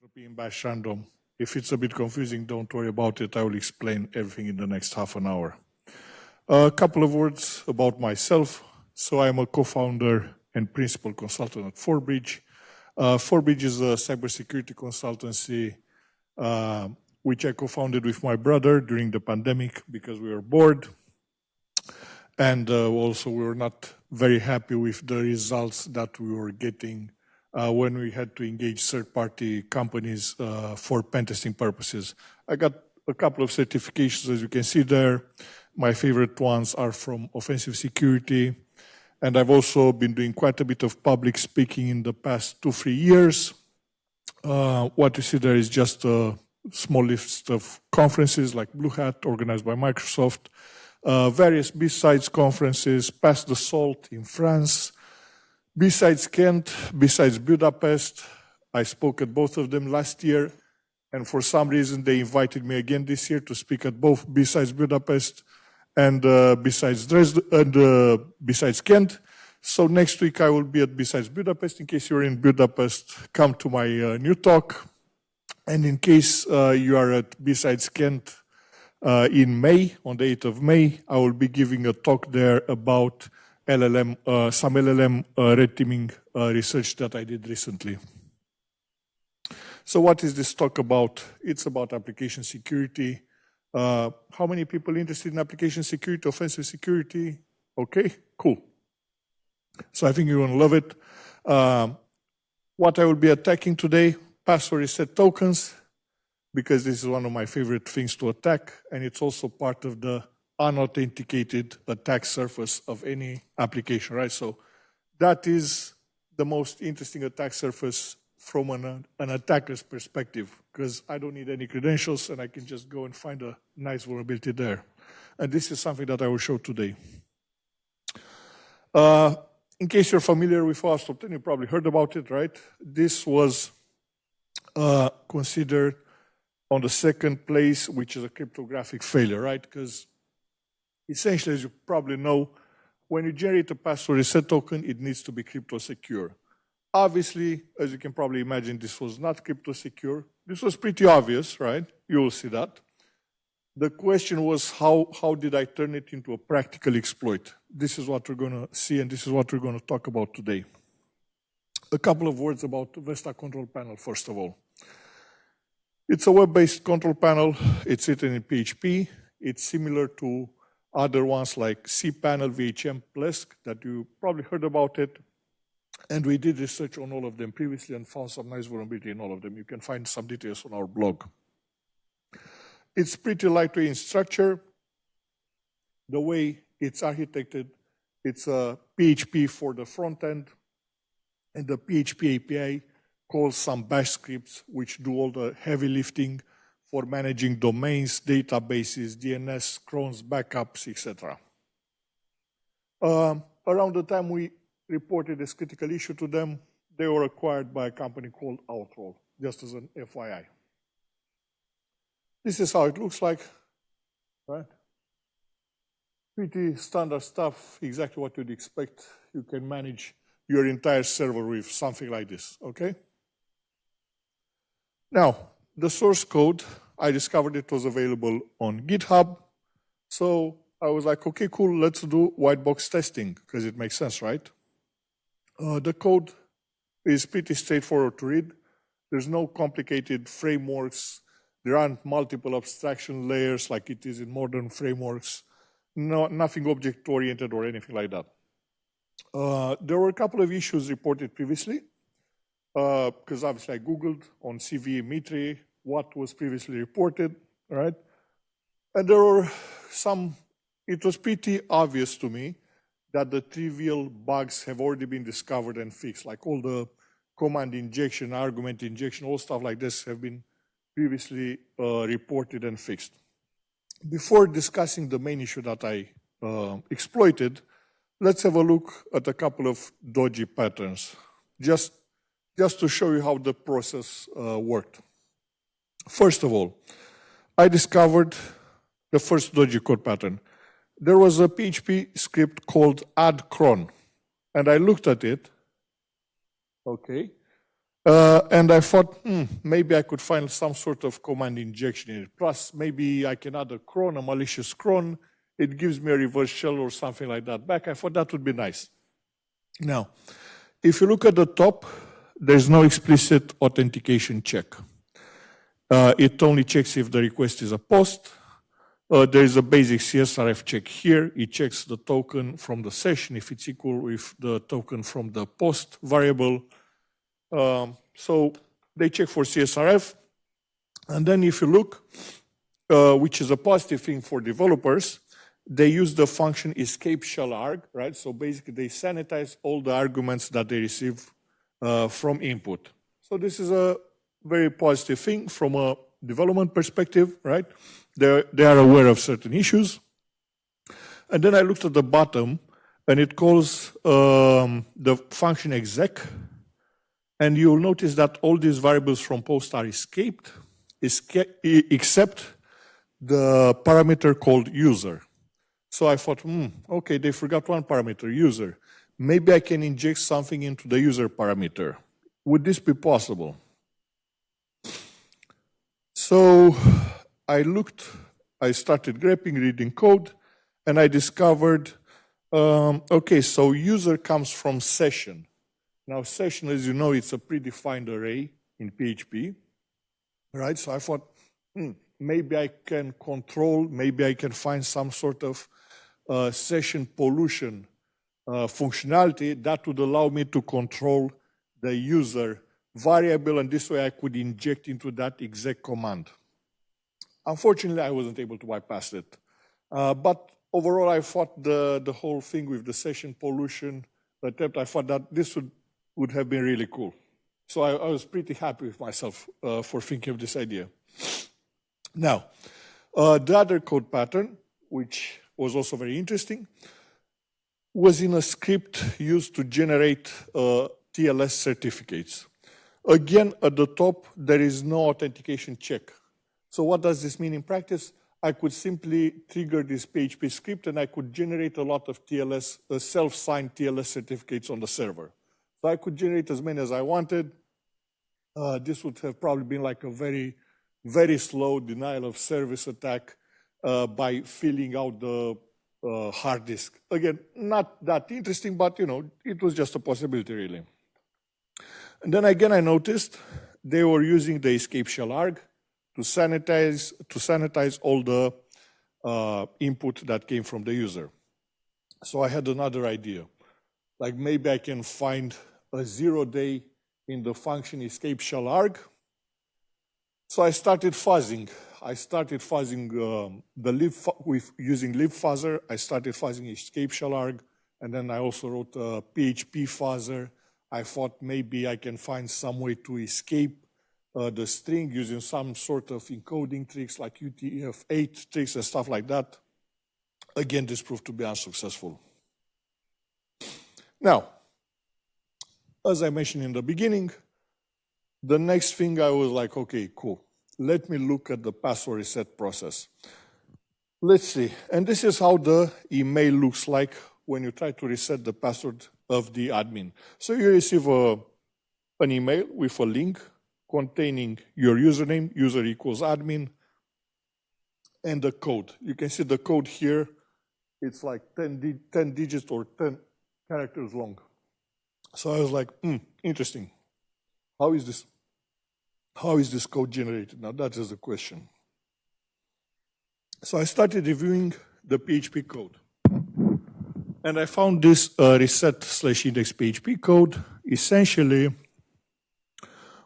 entropy in bash random. If it's a bit confusing, don't worry about it. I will explain everything in the next half an hour. A couple of words about myself. So I'm a co-founder and principal consultant at Forbridge. Forbridge is a cybersecurity consultancy which I co-founded with my brother during the pandemic because we were bored. And also we were not very happy with the results that we were getting when we had to engage third-party companies for pen testing purposes. I got a couple of certifications, as you can see there. My favorite ones are from offensive security. And I've also been doing quite a bit of public speaking in the past 2-3 years. What you see there is just a small list of conferences like Blue Hat, organized by Microsoft, various B-Sides conferences, Pass the Salt in France, B-Sides Kent, B-Sides Budapest. I spoke at both of them last year, and for some reason they invited me again this year to speak at both B-Sides Budapest and B-Sides Dresden and B-Sides Kent. So next week I will be at B-Sides Budapest. In case you're in Budapest, come to my new talk. And in case you are at B-Sides Kent in May, on the 8th of May, I will be giving a talk there about LLM, some LLM red teaming research that I did recently. So what is this talk about? It's about application security. How many people interested in application security, offensive security? Okay, cool. So I think you're gonna love it. What I will be attacking today, password reset tokens, because this is one of my favorite things to attack, and it's also part of the unauthenticated attack surface of any application, right? So that is the most interesting attack surface from an attacker's perspective, because I don't need any credentials and I can just go and find a nice vulnerability there. And this is something that I will show today. In case you're familiar with OWASP Top 10, you probably heard about it, right? This was considered on the second place, which is a cryptographic failure, right? Because essentially, as you probably know, when you generate a password reset token, it needs to be crypto secure. Obviously, as you can probably imagine, this was not crypto secure. This was pretty obvious, right? You will see that. The question was, how did I turn it into a practical exploit? This is what we're going to see, and this is what we're going to talk about today. A couple of words about Vesta Control Panel, first of all. It's a web-based control panel. It's written in PHP. It's similar to other ones like cPanel, VHM, Plesk, that you probably heard about it. And we did research on all of them previously and found some nice vulnerability in all of them. You can find some details on our blog. It's pretty lightweight in structure. The way it's architected, it's a PHP for the front end, and the PHP API calls some bash scripts which do all the heavy lifting for managing domains, databases, DNS, crons, backups, etc. Around the time we reported this critical issue to them, they were acquired by a company called Outroll, just as an FYI. This is how it looks like, right? Pretty standard stuff, exactly what you'd expect. You can manage your entire server with something like this, okay? Now, the source code, I discovered it was available on GitHub. So I was like, okay, cool, let's do white box testing, because it makes sense, right? The code is pretty straightforward to read. There's no complicated frameworks. There aren't multiple abstraction layers like it is in modern frameworks. No, nothing object-oriented or anything like that. There were a couple of issues reported previously, because obviously I Googled on CVE Mitri what was previously reported, right? And there were some, it was pretty obvious to me that the trivial bugs have already been discovered and fixed, like all the command injection, argument injection, all stuff like this have been previously reported and fixed. Before discussing the main issue that I exploited, let's have a look at a couple of dodgy patterns, just to show you how the process worked. First of all, I discovered the first dodgy code pattern. There was a PHP script called add cron, and I looked at it, okay, And I thought, maybe I could find some sort of command injection in it. Plus, maybe I can add a cron, a malicious cron. It gives me a reverse shell or something like that back. I thought that would be nice. Now, if you look at the top, there's no explicit authentication check. It only checks if the request is a post. There is a basic CSRF check here. It checks the token from the session if it's equal with the token from the post variable. So they check for CSRF. And then if you look, which is a positive thing for developers, they use the function escape shell arg, right? So basically they sanitize all the arguments that they receive from input. So this is a very positive thing from a development perspective, right? They are aware of certain issues. And then I looked at the bottom, and it calls the function exec. And you'll notice that all these variables from post are escaped, except the parameter called user. So I thought, okay, they forgot one parameter, user. Maybe I can inject something into the user parameter. Would this be possible? So I started grepping, reading code, and I discovered, okay, so user comes from session. Now session, as you know, it's a predefined array in PHP, right? So I thought, maybe I can control, maybe I can find some sort of session pollution functionality that would allow me to control the user variable, and this way I could inject into that exec command. Unfortunately, I wasn't able to bypass it. But overall, I thought the whole thing with the session pollution attempt, I thought that this would have been really cool. So I was pretty happy with myself for thinking of this idea. Now, the other code pattern, which was also very interesting, was in a script used to generate TLS certificates. Again, at the top, there is no authentication check. So what does this mean in practice? I could simply trigger this PHP script and I could generate a lot of TLS, self-signed TLS certificates on the server. So I could generate as many as I wanted. This would have probably been like a very, very slow denial of service attack by filling out the hard disk. Again, not that interesting, but it was just a possibility really. And then again, I noticed they were using the escape shell arg to sanitize all the input that came from the user. So I had another idea. Like maybe I can find a 0-day in the function escape shell arg. So I started fuzzing. The lib with using libfuzzer. I started fuzzing escape shell arg, and then I also wrote a PHP fuzzer. I thought maybe I can find some way to escape the string using some sort of encoding tricks like UTF-8 tricks and stuff like that. Again, this proved to be unsuccessful. Now, as I mentioned in the beginning, the next thing I was like, okay, cool. Let me look at the password reset process. Let's see. And this is how the email looks like when you try to reset the password of the admin. So you receive an email with a link containing your username, user equals admin, and the code. You can see the code here. It's like 10 digits or 10 characters long. So I was like, interesting. How is this code generated? Now that is the question. So I started reviewing the PHP code. And I found this reset/index PHP code. Essentially,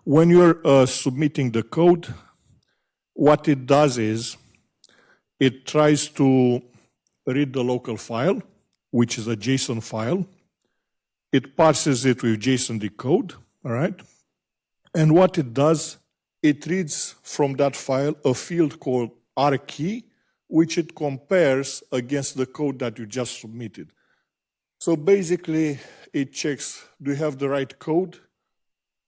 when you're submitting the code, what it does is it tries to read the local file, which is a JSON file. It parses it with JSON decode, all right? And what it does, it reads from that file a field called rkey, which it compares against the code that you just submitted. So basically, it checks, do you have the right code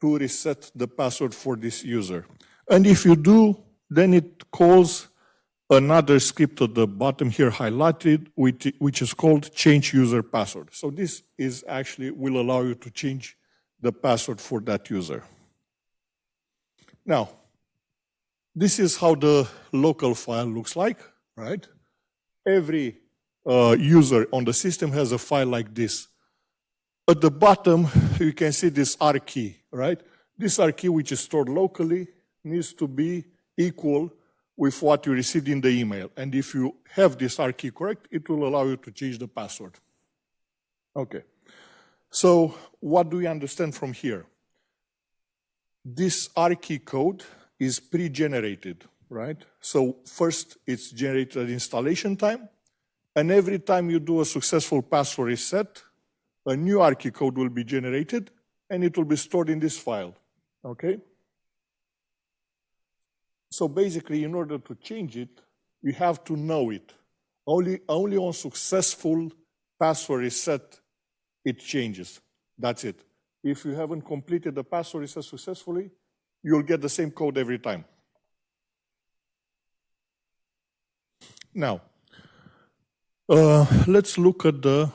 to reset the password for this user? And if you do, then it calls another script at the bottom here highlighted, which is called change user password. So this is actually will allow you to change the password for that user. Now, this is how the local file looks like, right? Every user on the system has a file like this. At the bottom, you can see this R key, right? This R key, which is stored locally, needs to be equal with what you received in the email. And if you have this R key correct, it will allow you to change the password. Okay. So what do we understand from here? This R key code is pre-generated, right? So first, it's generated at installation time. And every time you do a successful password reset, a new R key code will be generated, and it will be stored in this file, okay? So basically, in order to change it, you have to know it. Only on successful password reset, it changes. That's it. If you haven't completed the password reset successfully, you'll get the same code every time. Now, let's look at the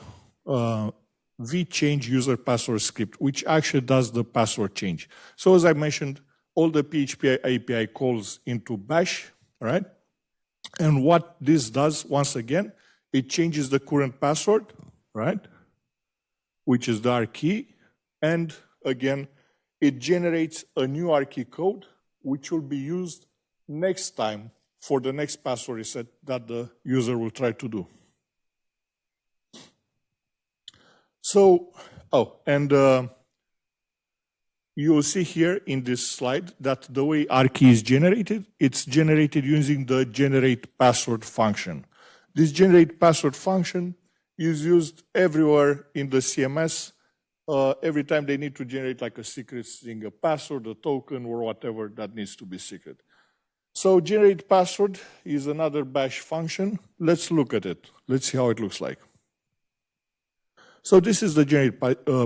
vchange user password script, which actually does the password change. So as I mentioned, all the PHP API calls into bash, right? And what this does, once again, it changes the current password, right? Which is the R key. And again, it generates a new R key code, which will be used next time for the next password reset that the user will try to do. So, you'll see here in this slide that the way R key is generated, it's generated using the generate password function. This generate password function is used everywhere in the CMS. Every time they need to generate like a secret string, a password, a token, or whatever that needs to be secret. So generate password is another bash function. Let's look at it. Let's see how it looks like. So this is the generate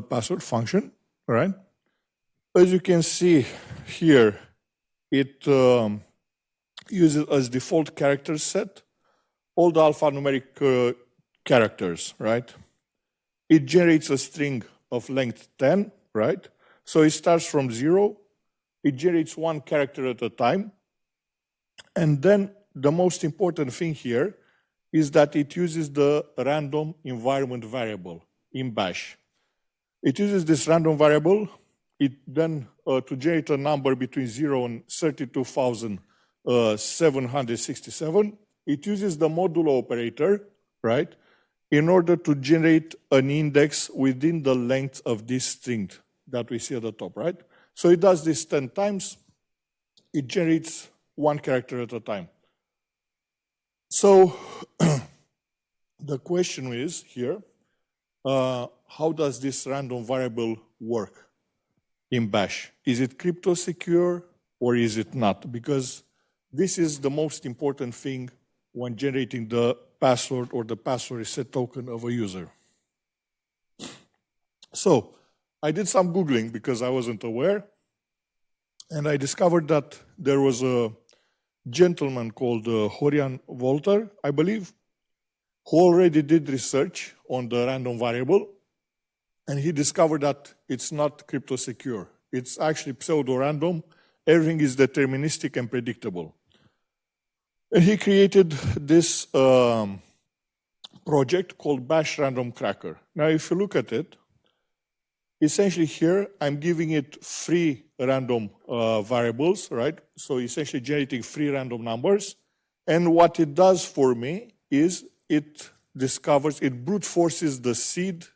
password function, all right? As you can see here, it uses as default character set all the alphanumeric characters, right? It generates a string of length 10, right? So it starts from 0. It generates one character at a time. And then the most important thing here is that it uses the random environment variable in bash. It uses this random variable. It then, to generate a number between 0 and 32,767, it uses the modulo operator, right, in order to generate an index within the length of this string that we see at the top, right? So it does this 10 times. It generates one character at a time. So the question is here, how does this random variable work in bash? Is it crypto secure or is it not? Because this is the most important thing when generating the password or the password reset token of a user. So I did some Googling because I wasn't aware, and I discovered that there was a gentleman called Horian Wolter, I believe, who already did research on the random variable, and he discovered that it's not crypto secure. It's actually pseudo-random. Everything is deterministic and predictable. And he created this project called Bash Random Cracker. Now, if you look at it, essentially here, I'm giving it 3 random variables, right? So essentially generating 3 random numbers. And what it does for me is it brute forces the seed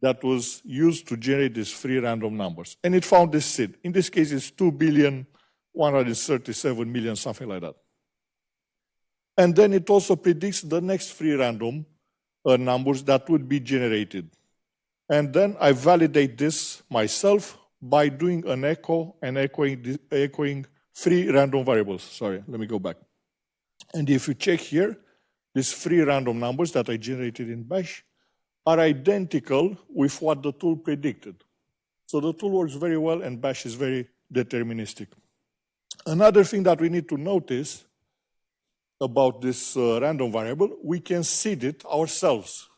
that was used to generate these 3 random numbers. And it found this seed. In this case, it's 2,137,000,000, something like that. And then it also predicts the next 3 random numbers that would be generated. And then I validate this myself by doing an echo and echoing 3 random variables. Sorry, let me go back. And if you check here, these 3 random numbers that I generated in bash are identical with what the tool predicted. So the tool works very well, and bash is very deterministic. Another thing that we need to notice about this random variable, we can seed it ourselves.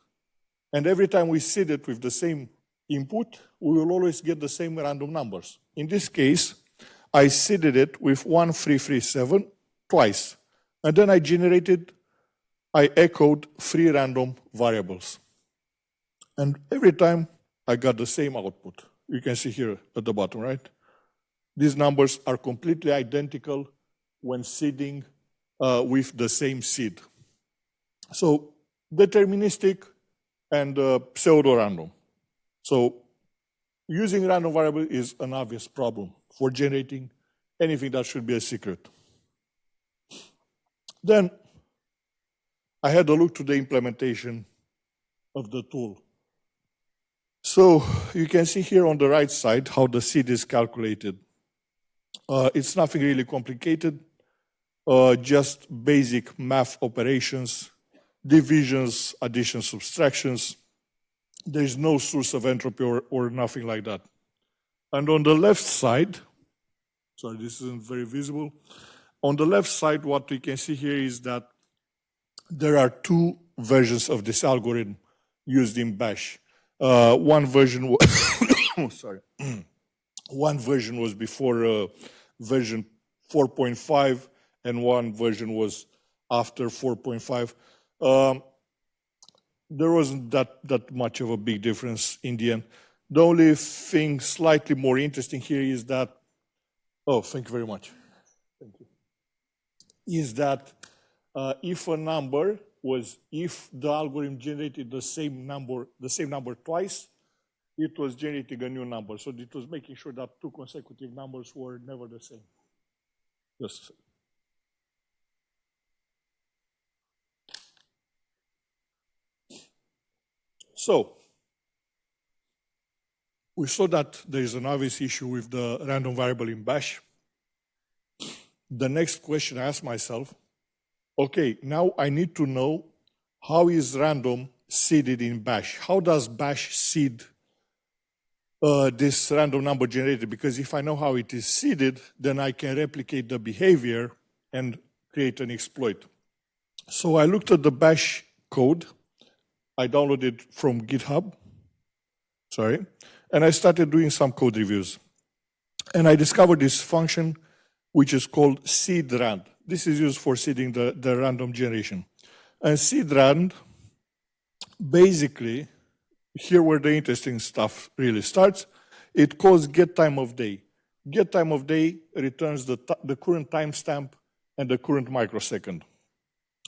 And every time we seed it with the same input, we will always get the same random numbers. In this case, I seeded it with 1337 twice. And then I echoed 3 random variables. And every time I got the same output. You can see here at the bottom, right? These numbers are completely identical when seeding with the same seed. So deterministic and pseudo-random. So using random variable is an obvious problem for generating anything that should be a secret. Then I had a look to the implementation of the tool. So you can see here on the right side how the seed is calculated. It's nothing really complicated, just basic math operations, divisions, additions, subtractions. There's no source of entropy or nothing like that. And on the left side, sorry, this isn't very visible. On the left side, what we can see here is that there are 2 versions of this algorithm used in Bash. One version one version was before version 4.5, and one version was after 4.5. There wasn't that much of a big difference in the end. The only thing slightly more interesting here is that, oh, thank you very much. Thank you. Is that if a number was, if the algorithm generated the same number twice, it was generating a new number. So it was making sure that 2 consecutive numbers were never the same. Yes. So we saw that there is an obvious issue with the random variable in Bash. The next question I asked myself, okay, now I need to know how is random seeded in Bash? How does Bash seed this random number generated? Because if I know how it is seeded, then I can replicate the behavior and create an exploit. So I looked at the Bash code. I downloaded from GitHub, and I started doing some code reviews. And I discovered this function which is called seedRand. This is used for seeding the random generation. And seedRand, basically, here where the interesting stuff really starts, it calls getTimeOfDay. GetTimeOfDay returns the current timestamp and the current microsecond.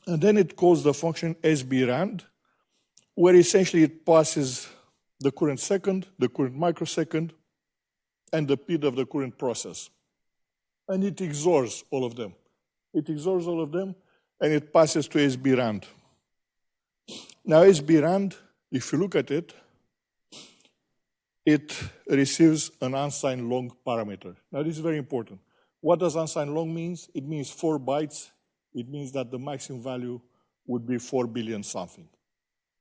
And then it calls the function sbrand, where essentially it passes the current second, the current microsecond, and the PID of the current process. And it XORs all of them. It XORs all of them, and it passes to sbrand. Now sbrand, if you look at it, it receives an unsigned long parameter. Now this is very important. What does unsigned long means? It means 4 bytes. It means that the maximum value would be 4 billion something.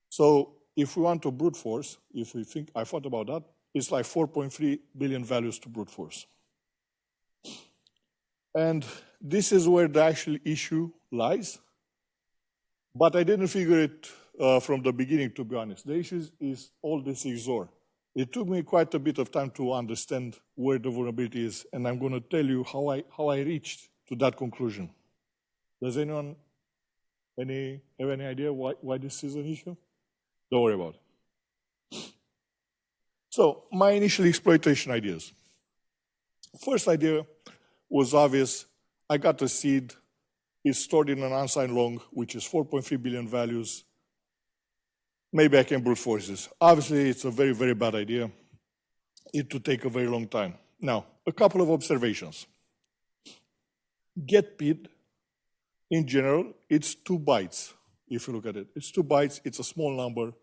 So if we want to brute force, if we think, I thought about that, it's like 4.3 billion values to brute force. And this is where the actual issue lies. But I didn't figure it from the beginning, to be honest. The issue is all this XOR. It took me quite a bit of time to understand where the vulnerability is, and I'm going to tell you how I reached to that conclusion. Does anyone have any idea why this is an issue? Don't worry about it. So my initial exploitation ideas. First idea was obvious. I got a seed. It's stored in an unsigned long, which is 4.3 billion values. Maybe I can brute force this. Obviously, it's a very, very bad idea. It would take a very long time. Now, a couple of observations. Get PID, in general, it's 2 bytes. If you look at it, it's 2 bytes, it's a small number,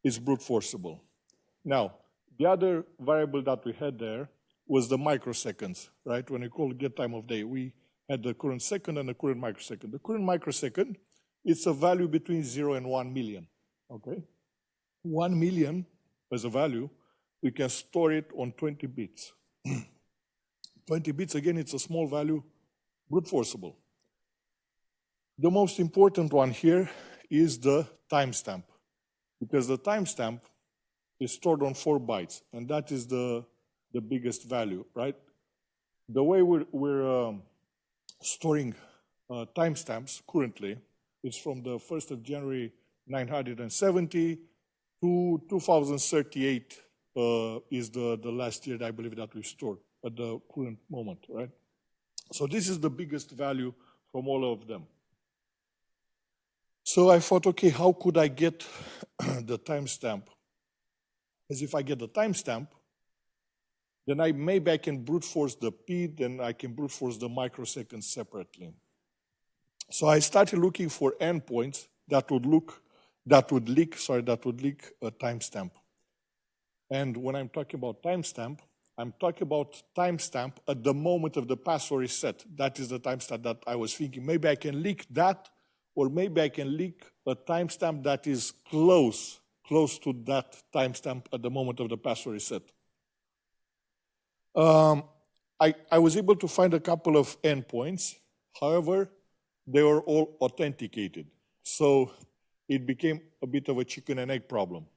it's brute forceable. Now, the other variable that we had there was the microseconds, right? When we call get time of day, we had the current second and the current microsecond. The current microsecond, it's a value between 0 and 1 million, okay? 1 million as a value, we can store it on 20 bits. 20 bits, again, it's a small value, brute forceable. The most important one here is the timestamp, because the timestamp is stored on 4 bytes, and that is the biggest value, right? The way we're storing timestamps currently is from the 1st of January 970 to 2038 is the last year, I believe, that we stored at the current moment, right? So this is the biggest value from all of them. So I thought, okay, how could I get the timestamp? Because if I get the timestamp, then maybe I can brute force the P, then I can brute force the microseconds separately. So I started looking for endpoints that would leak a timestamp. And when I'm talking about timestamp, I'm talking about timestamp at the moment of the password reset. That is the timestamp that I was thinking. Maybe I can leak that, or maybe I can leak a timestamp that is close to that timestamp at the moment of the password reset. I was able to find a couple of endpoints. However, they were all authenticated. So it became a bit of a chicken and egg problem.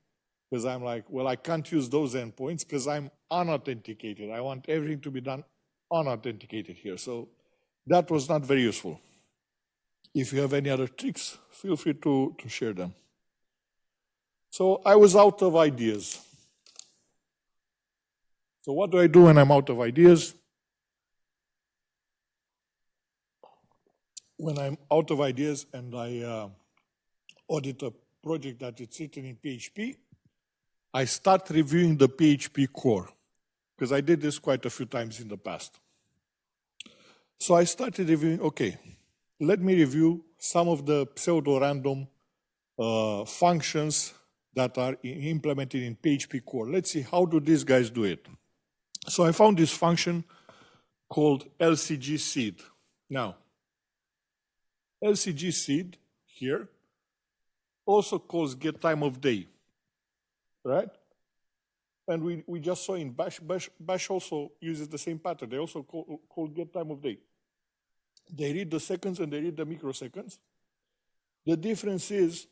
Because I'm like, well, I can't use those endpoints because I'm unauthenticated. I want everything to be done unauthenticated here. So that was not very useful. If you have any other tricks, feel free to share them. So I was out of ideas. So what do I do when I'm out of ideas? When I'm out of ideas and I audit a project that is written in PHP, I start reviewing the PHP core, because I did this quite a few times in the past. So I started reviewing, okay, let me review some of the pseudo-random functions that are implemented in PHP core. Let's see, how do these guys do it? So I found this function called LCG seed. Now, LCG seed here also calls get time of day, right? And we just saw in Bash. Bash also uses the same pattern. They also call get time of day. They read the seconds and they read the microseconds. The difference is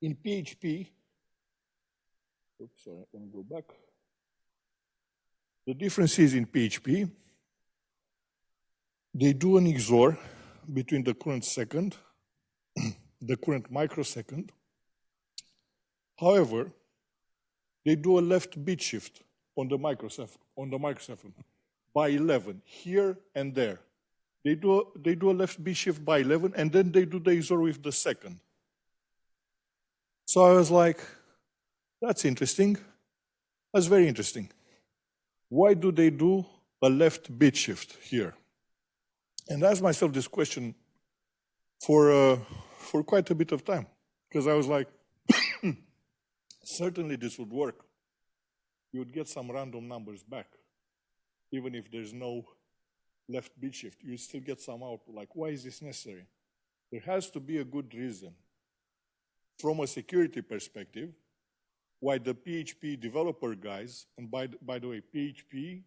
in PHP, oops, sorry, let me go back. The difference is in PHP, they do an XOR between the current second, the current microsecond. However, they do a left bit shift on the microsecond by 11 here and there. They do a left bit shift by 11, and then they do the XOR with the second. So I was like, that's interesting. That's very interesting. Why do they do a left bit shift here? And I asked myself this question for quite a bit of time, because I was like, certainly this would work. You would get some random numbers back, even if there's no left bit shift. You still get some output. Like, why is this necessary? There has to be a good reason. From a security perspective, why the PHP developer guys, and by the way, PHP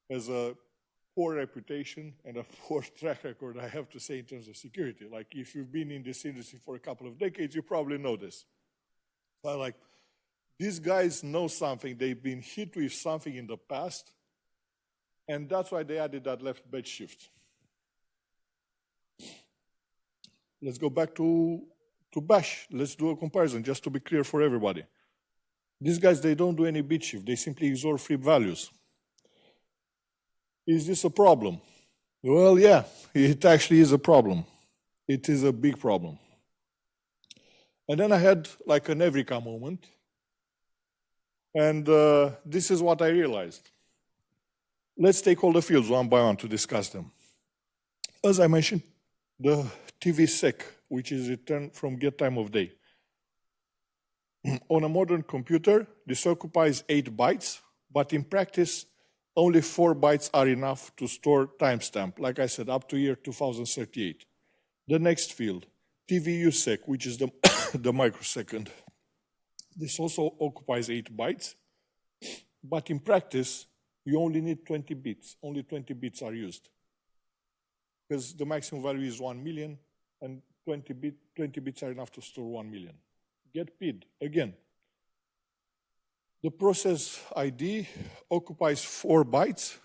has a poor reputation and a poor track record, I have to say, in terms of security. Like, if you've been in this industry for a couple of decades, you probably know this. But like, these guys know something. They've been hit with something in the past, and that's why they added that left bit shift. Let's go back to Bash. Let's do a comparison, just to be clear for everybody. These guys, they don't do any bit shift. They simply XOR flip values. Is this a problem? Well, yeah, it actually is a problem. It is a big problem. And then I had like an Eureka moment. And this is what I realized. Let's take all the fields one by one to discuss them. As I mentioned, the TV sec, which is returned from get time of day. On a modern computer, this occupies 8 bytes, but in practice, only 4 bytes are enough to store timestamp, like I said, up to year 2038. The next field, TVUSEC, which is the, the microsecond. This also occupies 8 bytes, but in practice, you only need 20 bits. Only 20 bits are used, because the maximum value is 1 million, and 20 bits are enough to store 1 million. Get PID, again. The process ID occupies 4 bytes,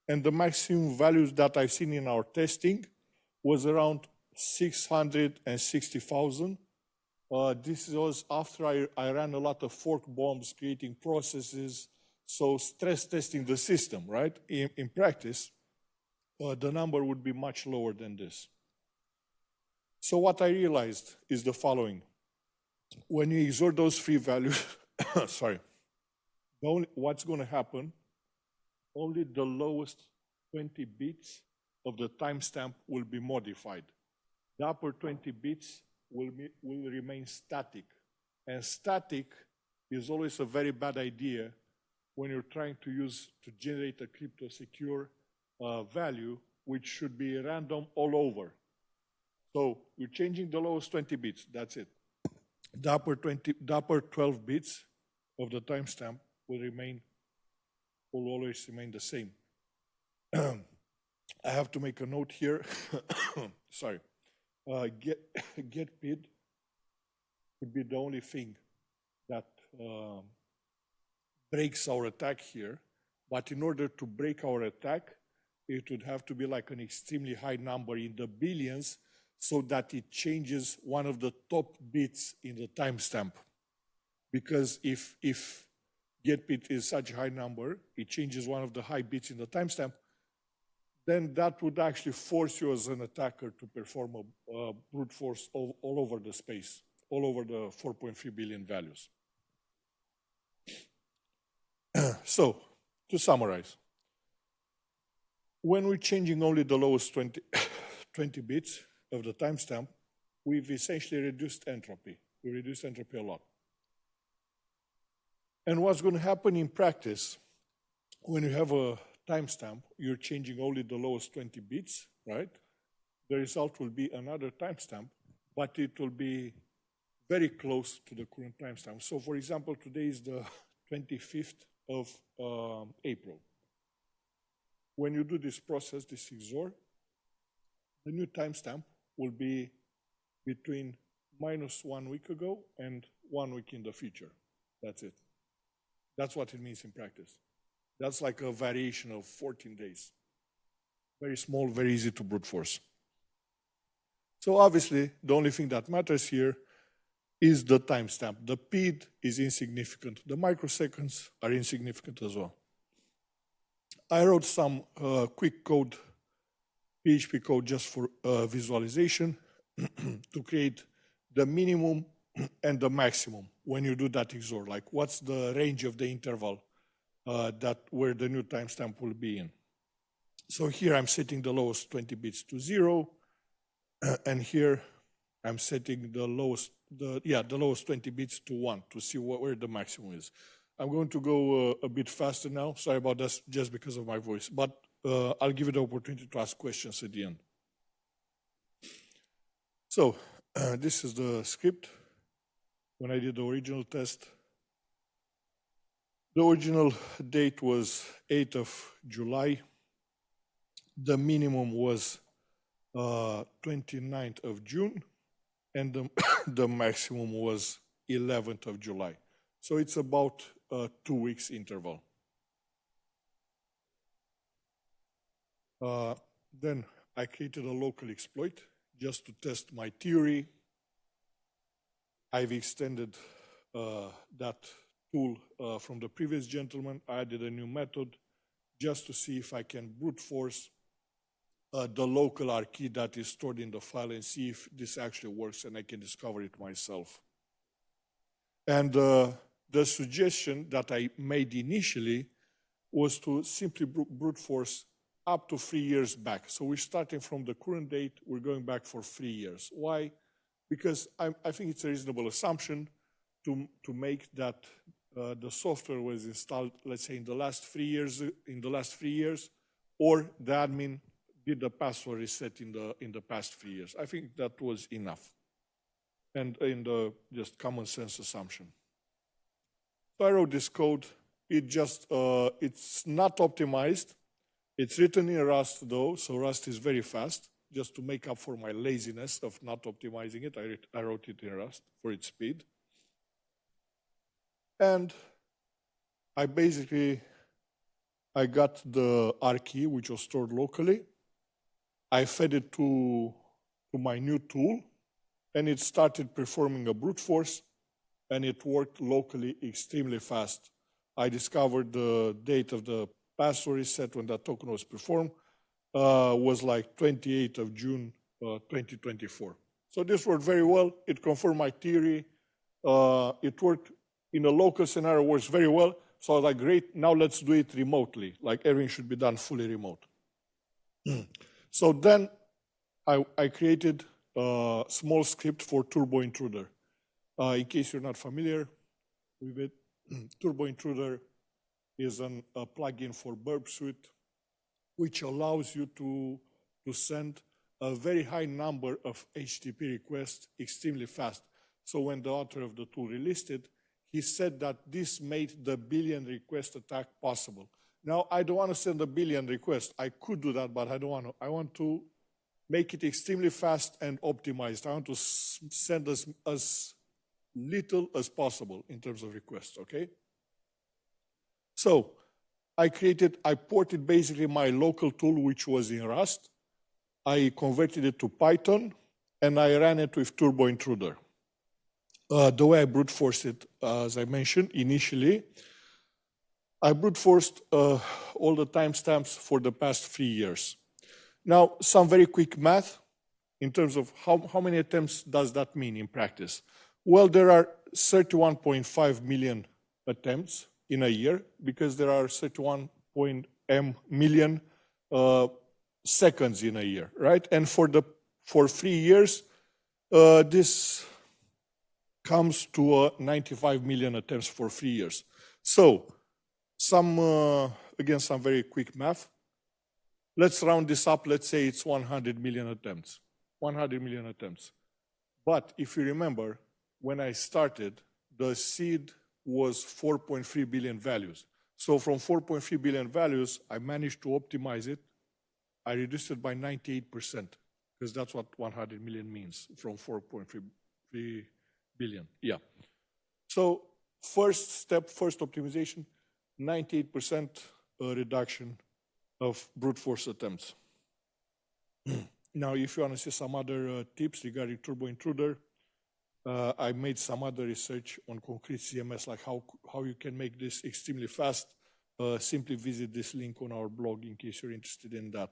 And the maximum values that I've seen in our testing was around 660,000. This was after I ran a lot of fork bombs, creating processes, so stress testing the system, right? In practice, the number would be much lower than this. So what I realized is the following. When you exert those three values, sorry, what's going to happen, only the lowest 20 bits of the timestamp will be modified. The upper 20 bits will remain static. And static is always a very bad idea when you're trying to generate a crypto secure value, which should be random all over. So you're changing the lowest 20 bits, that's it. The upper 12 bits of the timestamp will always remain the same. I have to make a note here. Sorry. Get PID would be the only thing that breaks our attack here. But in order to break our attack, it would have to be like an extremely high number in the billions, so that it changes one of the top bits in the timestamp. Because if get bit is such a high number, it changes one of the high bits in the timestamp, then that would actually force you as an attacker to perform a brute force all over the space, all over the 4.3 billion values. So, to summarize, when we're changing only the lowest 20 bits of the timestamp, we've essentially reduced entropy. We reduced entropy a lot. And what's going to happen in practice, when you have a timestamp, you're changing only the lowest 20 bits, right? The result will be another timestamp, but it will be very close to the current timestamp. So for example, today is the 25th of April. When you do this process, this XOR, the new timestamp will be between -1 week ago and 1 week in the future. That's it. That's what it means in practice. That's like a variation of 14 days. Very small, very easy to brute force. So obviously, the only thing that matters here is the timestamp. The PID is insignificant. The microseconds are insignificant as well. I wrote some quick code, PHP code just for visualization to create the minimum and the maximum when you do that XOR. Like what's the range of the interval where the new timestamp will be in. So here I'm setting the lowest 20 bits to 0, and here I'm setting the lowest 20 bits to 1 to see where the maximum is. I'm going to go a bit faster now. Sorry about that, just because of my voice, but I'll give you the opportunity to ask questions at the end. So this is the script when I did the original test. The original date was 8th of July. The minimum was 29th of June, and the maximum was 11th of July. So it's about a 2 weeks interval. Then I created a local exploit just to test my theory. I've extended that tool from the previous gentleman. I added a new method just to see if I can brute force the local R key that is stored in the file and see if this actually works and I can discover it myself. And the suggestion that I made initially was to simply brute force up to 3 years back. So we're starting from the current date, we're going back for 3 years. Why? Because I think it's a reasonable assumption to make that the software was installed, let's say, in the last 3 years, or the admin did the password reset in the past 3 years. I think that was enough, and in the just common sense assumption. So I wrote this code. It's not optimized. It's written in Rust though, so Rust is very fast. Just to make up for my laziness of not optimizing it, I wrote it in Rust for its speed. And I basically I got the R key, which was stored locally. I fed it to my new tool, and it started performing a brute force, and it worked locally extremely fast. I discovered the date of the password reset when that token was performed was like 28th of June 2024. So this worked very well. It confirmed my theory. It worked in a local scenario, works very well. So I was like, great, now let's do it remotely. Like everything should be done fully remote. So then I created a small script for Turbo Intruder. In case you're not familiar with it, Turbo Intruder is a plugin for Burp Suite, which allows you to send a very high number of HTTP requests extremely fast. So when the author of the tool released it, he said that this made the billion request attack possible. Now, I don't want to send a billion requests. I could do that, but I don't want to. I want to make it extremely fast and optimized. I want to send as little as possible in terms of requests, okay? So I ported basically my local tool, which was in Rust. I converted it to Python, and I ran it with Turbo Intruder. The way I brute forced it, as I mentioned initially, I brute forced all the timestamps for the past 3 years. Now, some very quick math in terms of how many attempts does that mean in practice? Well, there are 31.5 million attempts in a year because there are 31 million seconds in a year, right? And for 3 years, this comes to 95 million attempts for 3 years. So, again, some very quick math. Let's round this up. Let's say it's 100 million attempts. 100 million attempts. But if you remember, when I started, the seed was 4.3 billion values. So from 4.3 billion values, I managed to optimize it. I reduced it by 98%, because that's what 100 million means, from 4.3 billion. Yeah. So first step, first optimization, 98% reduction of brute force attempts. Now, if you want to see some other tips regarding Turbo Intruder, I made some other research on concrete CMS, like how you can make this extremely fast. Simply visit this link on our blog in case you're interested in that.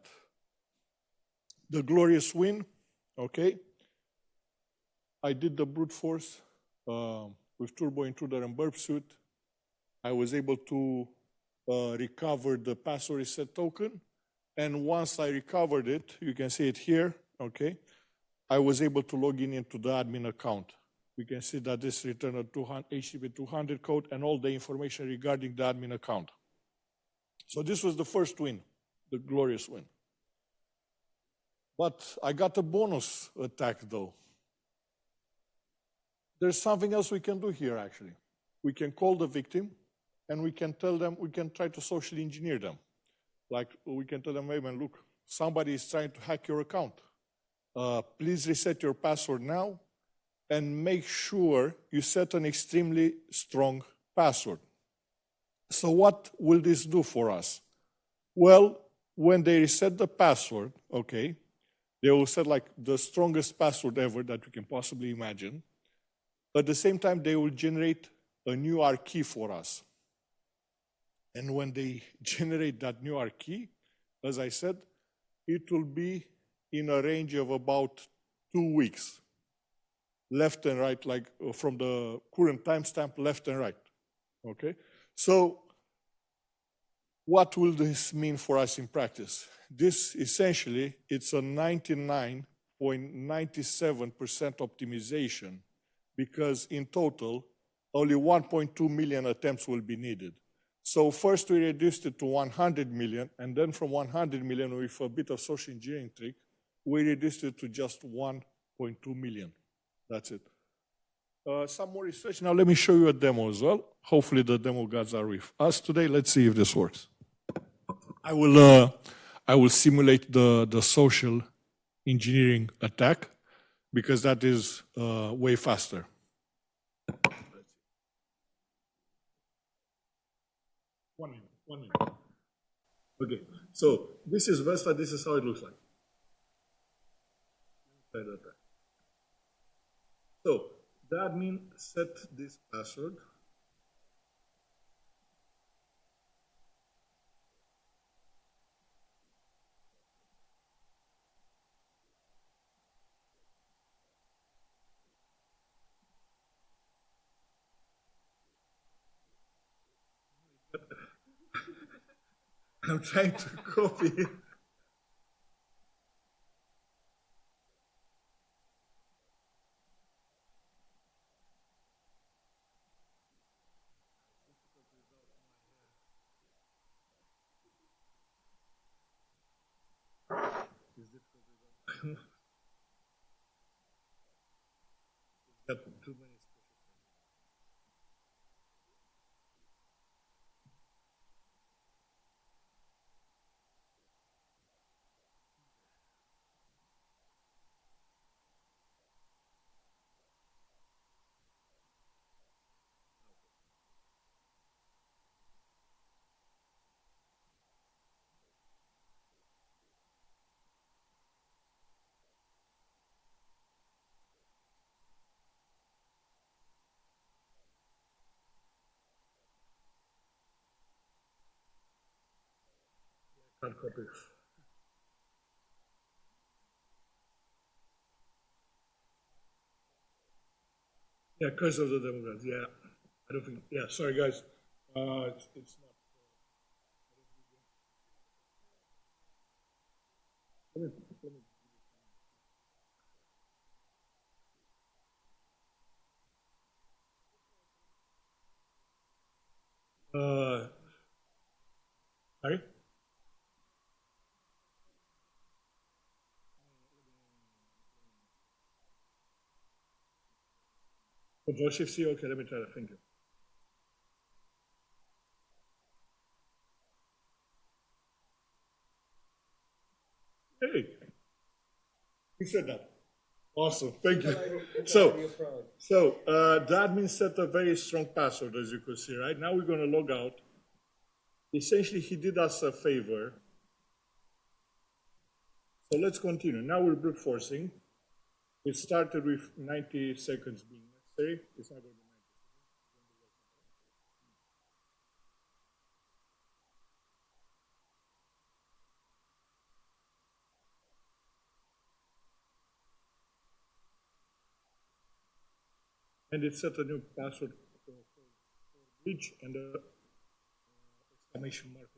The glorious win, okay. I did the brute force with Turbo Intruder and Burp Suite. I was able to recover the password reset token. And once I recovered it, you can see it here, okay, I was able to log in into the admin account. We can see that this returned a HTTP 200 code and all the information regarding the admin account. So this was the first win, the glorious win. But I got a bonus attack though. There's something else we can do here actually. We can call the victim and we can tell them, we can try to socially engineer them. Like we can tell them, hey man, look, somebody is trying to hack your account. Please reset your password now and make sure you set an extremely strong password. So what will this do for us? Well, when they reset the password, okay, they will set like the strongest password ever that we can possibly imagine. At the same time, they will generate a new R key for us. And when they generate that new R key, as I said, it will be in a range of about 2 weeks, left and right, like from the current timestamp, left and right, okay? So what will this mean for us in practice? This essentially, it's a 99.97% optimization because in total, only 1.2 million attempts will be needed. So first we reduced it to 100 million, and then from 100 million with a bit of social engineering trick, we reduced it to just 1.2 million. That's it. Some more research. Now let me show you a demo as well. Hopefully the demo gods are with us today. Let's see if this works. I will simulate the social engineering attack because that is way faster. One minute. Okay, so this is Vesta, this is how it looks like. So the admin set this password. I'm trying to copy it. Got too many. Can't copy. Yeah, Curse of the Democrats. Yeah, I don't think. Yeah, sorry guys. It's not. Let me, sorry. Control Shift C. Okay, let me try to think. Hey, you said that. Awesome, thank you. So the admin set a very strong password, as you can see, right? Now we're going to log out. Essentially, he did us a favor. So let's continue. Now we're brute forcing. It started with 90 seconds being necessary. It's not going to be 90. And it set a new password for each and exclamation mark.